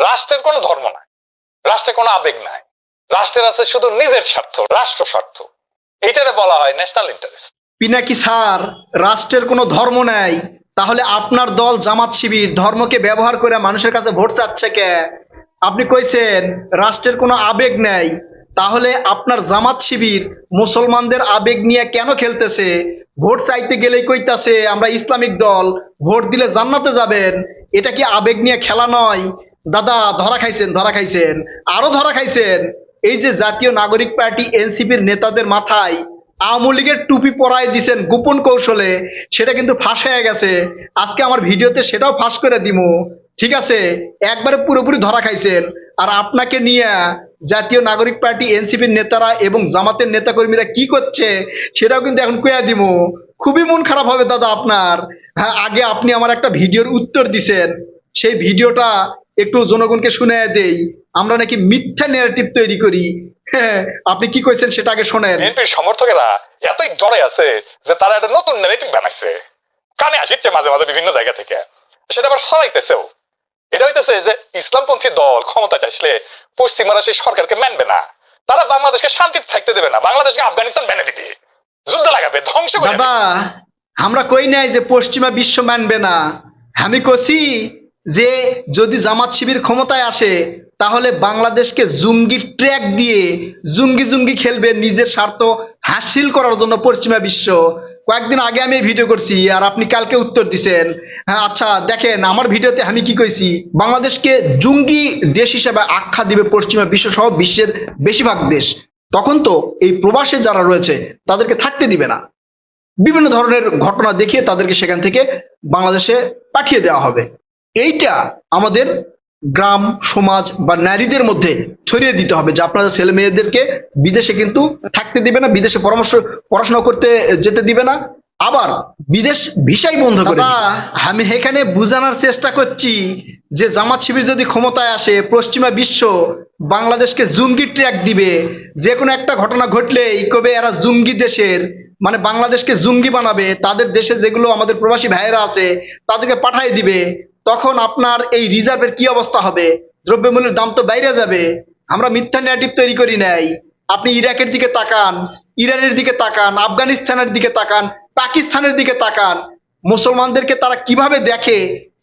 রাষ্ট্রের কোনো ধর্ম নাই, রাষ্ট্রে কোনো আবেগ নাই, রাষ্ট্রের আছে শুধু নিজের স্বার্থ, রাষ্ট্র স্বার্থ। এইটারে বলা হয় ন্যাশনাল ইন্টারেস্ট। পিনাকি স্যার, রাষ্ট্রের কোনো ধর্ম নাই, তাহলে আপনার দল জামাত শিবির ধর্মকে ব্যবহার করে মানুষের কাছে ভোট চাচ্ছে কে? আপনি কইছেন রাষ্ট্রের কোনো আবেগ নেই, তাহলে আপনার জামাত শিবির মুসলমানদের আবেগ নিয়ে কেন খেলতেছে? ভোট চাইতে গেলেই কইতাছে আমরা ইসলামিক দল, ভোট দিলে জান্নাতে যাবেন। এটা কি আবেগ নিয়ে খেলা নয়? দাদা, ধরা খাইছেন, ধরা খাইছেন, আরো ধরা খাইছেন। এই যে জাতীয় নাগরিক পার্টি এনসিপির নেতাদের মাথায় আওয়ামী লীগের টুপি পরায় দিছেন গোপন কৌশলে, সেটা কিন্তু ফাঁস হয়ে গেছে। আজকে আমার ভিডিওতে সেটাও ফাঁস করে দিমু। ঠিক আছে, একবারে পুরোপুরি ধরা খাইছেন। আর আপনাকে নিয়ে জাতীয় নাগরিক পার্টি এনসিপির নেতারা এবং জামাতের নেতাকর্মীরা কি করছে সেটাও কিন্তু এখন কইয়া দিমু। খুবই মন খারাপ হবে দাদা আপনার। হ্যাঁ, আগে আপনি আমার একটা ভিডিওর উত্তর দিছেন, সেই ভিডিওটা একটু জনগণকে শুনে দেই। আমরা নাকি মিথ্যা ন্যারেটিভ তৈরি করি। হ্যাঁ, আপনি কি কইছেন সেটা আগে শোনেন। বিএনপির সমর্থকেরা এতই ডরে আছে যে তারা একটা নতুন ন্যারেটিভ বানাইছে, কানে আসিচ্ছে মাঝে মাঝে বিভিন্ন জায়গা থেকে, সেটা আবার সরাইতেছেও। এটা হইতেছে যে ইসলামপন্থী দল ক্ষমতা চাইলে পশ্চিমারা সেই সরকারকে মানবে না, তারা বাংলাদেশকে শান্তিতে থাকতে দেবে না, বাংলাদেশকে আফগানিস্তান বানিয়ে দিবে, যুদ্ধ লাগাবে, ধ্বংস করে দাদা, আমরা কই নাই যে পশ্চিমা বিশ্ব মানবে না। আমি কছি যে যদি জামাত শিবির ক্ষমতায় আসে তাহলে বাংলাদেশকে জঙ্গি ট্র্যাক দিয়ে জঙ্গি জঙ্গি খেলবে নিজের স্বার্থ হাসিল করার জন্য পশ্চিমা বিশ্ব। কয়েকদিন আগে আমি এই ভিডিও করছি আর আপনি কালকে উত্তর দিছেন। হ্যাঁ, আচ্ছা দেখেন আমার ভিডিওতে আমি কি কইছি, বাংলাদেশকে জঙ্গি দেশ হিসেবে আখ্যা দিবে পশ্চিমা বিশ্ব সহ বিশ্বের বেশিরভাগ দেশ। তখন তো এই প্রবাসে যারা রয়েছে তাদেরকে থাকতে দিবে না, বিভিন্ন ধরনের ঘটনা দেখিয়ে তাদেরকে সেখান থেকে বাংলাদেশে পাঠিয়ে দেওয়া হবে। এইটা আমাদের গ্রাম সমাজ বা নারীদের মধ্যে ছড়িয়ে দিতে হবে যে আপনাদের ছেলে মেয়েদেরকে বিদেশে কিন্তু থাকতে দিবে না, বিদেশে পড়াশোনা করতে যেতে দিবে না, আবার বিদেশ ভিসাই বন্ধ করে দিবে। আমি এখানে বোঝানোর চেষ্টা করছি যে জামাত শিবির যদি ক্ষমতায় আসে পশ্চিমা বিশ্ব বাংলাদেশকে জঙ্গি ট্র্যাক দিবে। যে কোনো একটা ঘটনা ঘটলেই কবে এরা জঙ্গি দেশের, মানে বাংলাদেশকে জঙ্গি বানাবে, তাদের দেশে যেগুলো আমাদের প্রবাসী ভাইয়েরা আছে তাদেরকে পাঠিয়ে দিবে। তখন আপনার এই রিজার্ভের কি অবস্থা হবে? দ্রব্যমূল্যের দাম তো বাইরে যাবে। আমরা মিথ্যা ন্যারেটিভ তৈরি করি নাই। আপনি ইরাকের দিকে তাকান, ইরানের দিকে তাকান, আফগানিস্তানের দিকে তাকান, পাকিস্তানের দিকে তাকান, মুসলমানদেরকে তারা কিভাবে দেখে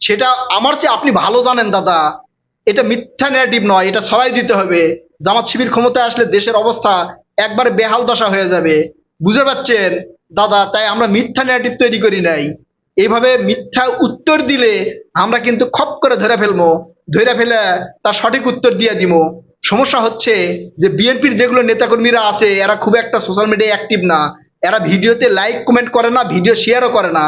সেটা আমার চেয়ে আপনি ভালো জানেন দাদা। এটা মিথ্যা ন্যারেটিভ নয়, এটা ছড়াই দিতে হবে। জামাত শিবির ক্ষমতায় আসলে দেশের অবস্থা একবারে বেহাল দশা হয়ে যাবে, বুঝতে পারছেন দাদা? তাই আমরা মিথ্যা ন্যারেটিভ তৈরি করি নাই। এইভাবে মিথ্যা উত্তর দিলে আমরা কিন্তু খপ করে ধরে ফেলবো, ধরে ফেলে তার সঠিক উত্তর দিয়ে দিব। সমস্যা হচ্ছে যে বিএনপির যেগুলো নেতাকর্মীরা আছে এরা খুব একটা সোশ্যাল মিডিয়ায় অ্যাক্টিভ না, এরা ভিডিওতে লাইক কমেন্ট করে না, ভিডিও শেয়ারও করে না।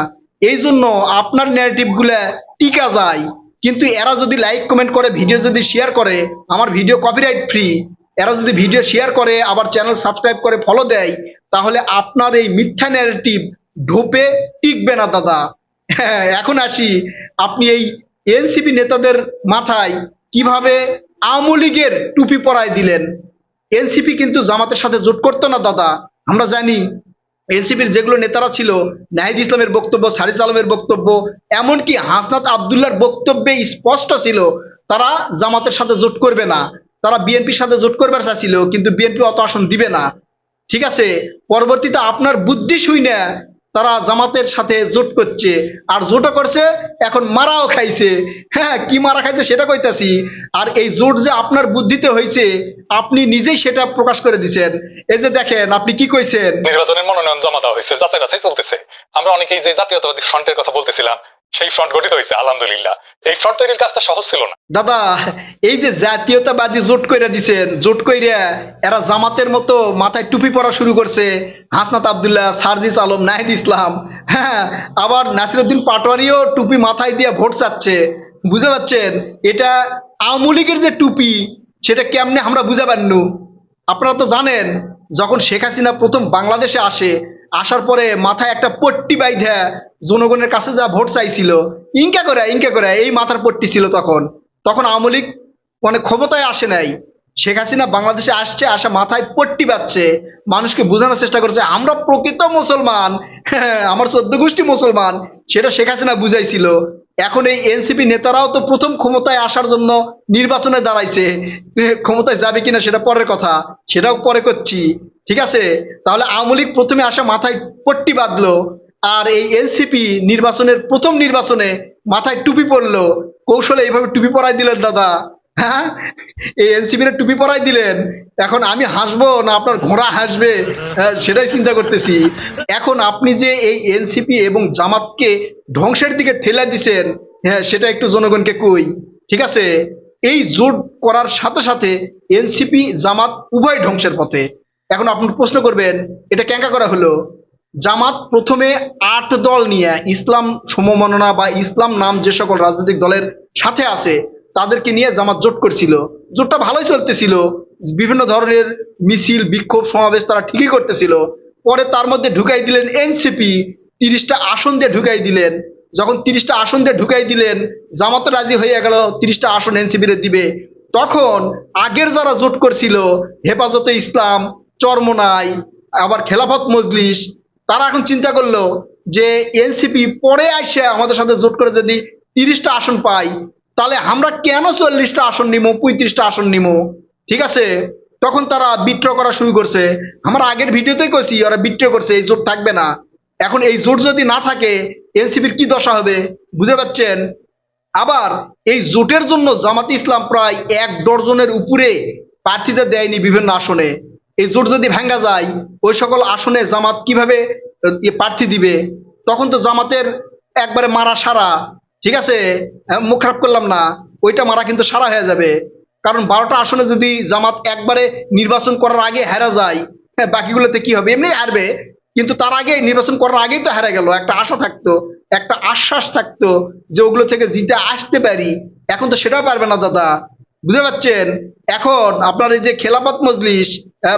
এই জন্য আপনার ন্যারেটিভ গুলা টিকা যায়। কিন্তু এরা যদি লাইক কমেন্ট করে, ভিডিও যদি শেয়ার করে, আমার ভিডিও কপিরাইট ফ্রি, এরা যদি ভিডিও শেয়ার করে আবার চ্যানেল সাবস্ক্রাইব করে ফলো দেয়, তাহলে আপনার এই মিথ্যা ন্যারেটিভ ঢোপে টিকবে না দাদা। হ্যাঁ, এখন আসি, আপনি এই এনসিপি নেতাদের মাথায় কিভাবে আওয়ামী লীগের টুপি পরায় দিলেন? এনসিপি কিন্তু জামাতের সাথে জোট করতো না দাদা, আমরা জানি। এনসিপির যেগুলো নেতারা ছিল, নাহিদ ইসলামের বক্তব্য, সারিস আলমের বক্তব্য, এমনকি হাসনাত আবদুল্লাহর বক্তব্যে স্পষ্ট ছিল তারা জামাতের সাথে জোট করবে না, তারা বিএনপির সাথে জোট করবার চাচ্ছিল, কিন্তু বিএনপি অত আসন দিবে না। ঠিক আছে, পরবর্তীতে আপনার বুদ্ধি শুইনা তারা জামাতের সাথে জোট করছে, আর জোটও করছে, এখন মারাও খাইছে। হ্যাঁ, কি মারা খাইছে সেটা কইতাছি। আর এই জোট যে আপনার বুদ্ধিতে হয়েছে আপনি নিজেই সেটা প্রকাশ করে দিছেন। এই যে দেখেন আপনি কি কইছেন, নির্বাচনের মনোনয়ন জমা দেওয়া হয়েছে, যাচাই বাছাই চলতেছে। আমরা অনেকেই যে জাতীয়তাবাদী ফ্রন্টের কথা বলতেছিলাম, সেই ফ্রন্ট গঠিত হয়েছে আলহামদুলিল্লাহ। এই ফ্রন্ট তৈরির কাজটা সহজ ছিল না দাদা। এই যে জাতীয়তাবাদী জোট কইরা দিছেন, জোট কইরা এরা জামাতের মতো মাথায় টুপি পরা শুরু করছে। হাসনাত আবদুল্লাহ, সার্জিস আলম, নাহিদ ইসলাম, হ্যাঁ, আবার নাসিরউদ্দিন পাটোয়ারিও টুপি মাথায় দিয়ে ভোট চাচ্ছে। বুঝতে পারছেন? এটা আওয়ামী লীগের যে টুপি সেটা কেমনে আমরা বুঝে পারনু। আপনারা তো জানেন যখন শেখ হাসিনা প্রথম বাংলাদেশে আসে, আসার পরে মাথায় একটা পট্টি বাইধা জনগণের কাছে যা ভোট চাইছিল, ইনকা করে এই মাথার পট্টি ছিল। তখন তখন আওয়ামী লীগ মানে ক্ষমতায় আসে নাই, শেখ হাসিনা বাংলাদেশে আসছে, আসা মাথায় পট্টি বাচ্ছে, মানুষকে বোঝানোর চেষ্টা করছে আমরা প্রকৃত মুসলমান, হ্যাঁ, আমার 14 গোষ্ঠী মুসলমান, সেটা শেখ হাসিনা বুঝাইছিল। এখন এই এনসিপি নেতারাও তো প্রথম ক্ষমতায় আসার জন্য নির্বাচনে দাঁড়াইছে। ক্ষমতায় যাবে কিনা সেটা পরের কথা, সেটাও পরে করছি। ঠিক আছে, তাহলে আওয়ামী লীগ প্রথমে আসা মাথায় পট্টি বাঁধলো, আর এই এনসিপি নির্বাচনের প্রথম নির্বাচনে মাথায় টুপি পরলো। কৌশলে এইভাবে টুপি পরাই দিলেন দাদা। হ্যাঁ, এই এনসিপির টুপি পরাই দিলেন। এখন আমি হাসবো না আপনার ঘোড়া হাসবে, সেটাই চিন্তা করতেছি। এখন আপনি যে এই এনসিপি এবং জামাতকে ধ্বংসের দিকে ঠেলে দিছেন, হ্যাঁ সেটা একটু জনগণকে কই। ঠিক আছে, এই জোট করার সাথে সাথে এনসিপি জামাত উভয় ধ্বংসের পথে। এখন আপনি প্রশ্ন করবেন এটা কেঙ্কা করা হলো। জামাত প্রথমে ৮ দল নিয়ে ইসলাম সমমনা বা ইসলাম নাম যে সকল রাজনৈতিক দলের সাথে আছে তাদেরকে নিয়ে জামাত জোট করছিল। জোটটা ভালোই চলতেছিল, বিভিন্ন ধরনের মিছিল বিক্ষোভ সমাবেশ তারা ঠিকই করতেছিল। পরে তার মধ্যে ঢুকাই দিলেন এনসিপি, ৩০টা আসন দিয়ে ঢুকাই দিলেন। যখন ৩০টা আসন দিয়ে ঢুকাই দিলেন, জামাত রাজি হয়ে গেল ৩০টা আসন এনসিপি রে দিবে। তখন আগের যারা জোট করছিল, হেফাজতে ইসলাম, চরমোনাই, আবার খেলাফত মজলিস, তারা এখন চিন্তা করলো যে এনসিপি পরে আসে আমাদের সাথে জোট করে যদি ৩০টা আসন পাই, তাহলে আমরা কেন ৪০টা আসন নিবো, ৩৫টা আসন নিবো। ঠিক আছে, তখন তারা বিট্র করা শুরু করছে। আমরা আগের ভিডিওতেই কইছি ওরা বিট্র করছে, এই জোট থাকবে না। এখন এই জোট যদি না থাকে এনসিপির কি দশা হবে বুঝতে পারছেন। আবার এই জোটের জন্য জামাতে ইসলাম প্রায় ১ ডজনের উপরে প্রার্থীদের দেয়নি বিভিন্ন আসনে। এই জোট যদি ভাঙ্গা যায়, ওই সকল আসনে জামাত কিভাবে প্রার্থী দিবে? তখন তো জামাতের একবারে মারা সারা। ঠিক আছে, মুখ খারাপ করলাম না, ওইটা মারা কিন্তু সারা হয়ে যাবে। কারণ ১২টা আসনে যদি জামাত একবারে নির্বাচন করার আগে হারা যায়, হ্যাঁ বাকিগুলোতে কি হবে, এমনি হারবে, কিন্তু তার আগে নির্বাচন করার আগেই তো হারা গেল। একটা আশা থাকতো, একটা আশ্বাস থাকতো যে ওগুলো থেকে জিতে আসতে পারি। এখন তো সেটাও পারবে না দাদা, বুঝতে পারছেন। এখন আপনার এই যে খেলাফত মজলিস,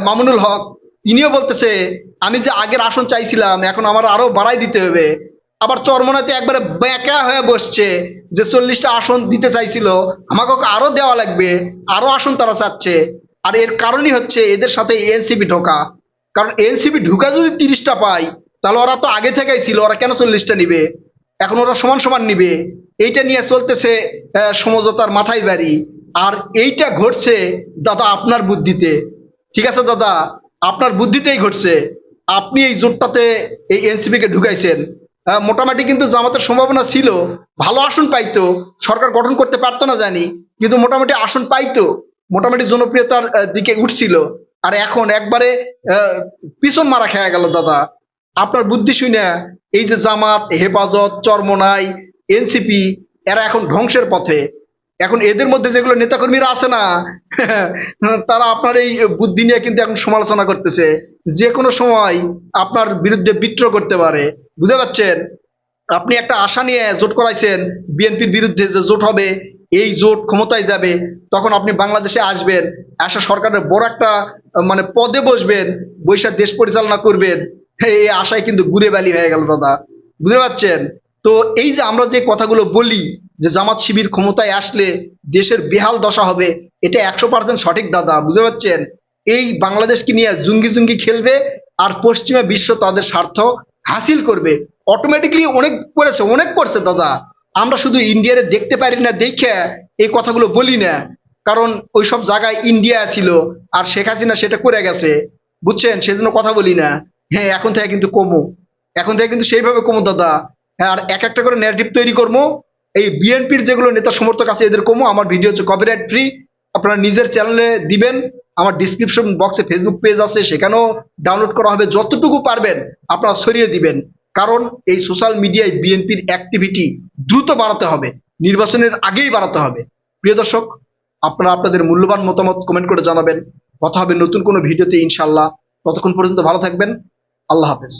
মামুনুল হক, তিনিও বলতেছে আমি যে আগের আসন চাইছিলাম এখন আমার আরো বাড়াই দিতে হবে। আবার চরমোনাইতে একবারে বেঁকা হয়ে বসছে যে ৪০টা আসন দিতে চাইছিল, আমাকে আরো দেওয়া লাগবে, আরো আসন তারা চাচ্ছে। আর এর কারণই হচ্ছে এদের সাথে এনসিপি ঢোকা। কারণ এনসিপি ঢুকা যদি ৩০টা পায়, তাহলে ওরা তো আগে থেকেই ছিল, ওরা কেন ৪০টা নিবে? এখন ওরা সমান সমান নিবে। এইটা নিয়ে চলতেছে সমঝোতার মাথায় বাড়ি। আর এইটা ঘটছে দাদা আপনার বুদ্ধিতে। ঠিক আছে দাদা, আপনার বুদ্ধিতেই ঘটছে। আপনি এই জোটটাতে এই এনসিপি কে ঢুকাইছেন। মোটামুটি কিন্তু জামাতের সম্ভাবনা ছিল, ভালো আসন পাইতো, সরকার গঠন করতে পারতো না জানি, কিন্তু মোটামুটি আসন পাইতো, মোটামুটি জনপ্রিয়তার দিকে উঠছিল। আর এখন একবারে পিছন মারা খেয়ে গেল দাদা আপনার বুদ্ধি শুনে। এই যে জামাত, হেফাজত, চরমোনাই, এনসিপি, এরা এখন ধ্বংসের পথে। এখন এদের মধ্যে যেগুলো নেতাকর্মীরা আছে না, তারা আপনার এই বুদ্ধি নিয়ে কিন্তু এখন সমালোচনা করতেছে, যে কোনো সময় আপনার বিরুদ্ধে বিদ্রোহ করতে পারে, বুঝতে পারছেন। আপনি একটা আশা নিয়ে জোট করাইছেন বিএনপির বিরুদ্ধে যে জোট হবে, এই জোট ক্ষমতায় যাবে, তখন আপনি বাংলাদেশে আসবেন, আসা সরকারের বড় একটা মানে পদে বসবেন, বৈশাখ দেশ পরিচালনা করবেন। এই আশায় কিন্তু ঘুরে বালি হয়ে গেল দাদা, বুঝতে পারছেন। তো এই যে আমরা যে কথাগুলো বলি যে জামাত শিবির ক্ষমতায় আসলে দেশের বেহাল দশা হবে, এটা ১০০% সঠিক দাদা, বুঝতে পারছেন। এই বাংলাদেশকে নিয়ে জঙ্গি জঙ্গি খেলবে, আর পশ্চিমা বিশ্ব তাদের স্বার্থ হাসিল করবে। অটোমেটিকলি অনেক করেছে, অনেক করছে দাদা। আমরা শুধু ইন্ডিয়ারে দেখতে পারি না দেখে এই কথাগুলো বলি না, কারণ ওই সব জায়গায় ইন্ডিয়া ছিল আর শেখ হাসিনা সেটা করে গেছে, বুঝছেন, সেজন্য কথা বলি না। হ্যাঁ, এখন থেকে কিন্তু কমু, এখন থেকে কিন্তু সেইভাবে কমু দাদা। হ্যাঁ, আর এক একটা করে ন্যারেটিভ তৈরি করবো। এই বিএনপির যেগুলো নেতা সমর্থক আছে এদের কমু। আমার ভিডিও হচ্ছে কপিরাইট ফ্রি, আপনারা নিজের চ্যানেলে দিবেন। আমার ডিসক্রিপশন বক্সে ফেসবুক পেজ আছে, সেখানেও ডাউনলোড করা হবে। যতটুকু পারবেন আপনারা ছড়িয়ে দিবেন, কারণ এই সোশ্যাল মিডিয়ায় বিএনপির অ্যাক্টিভিটি দ্রুত বাড়াতে হবে, নির্বাচনের আগেই বাড়াতে হবে। প্রিয় দর্শক, আপনারা আপনাদের মূল্যবান মতামত কমেন্ট করে জানাবেন। কথা হবে নতুন কোনো ভিডিওতে ইনশাল্লাহ। ততক্ষণ পর্যন্ত ভালো থাকবেন। আল্লাহ হাফেজ।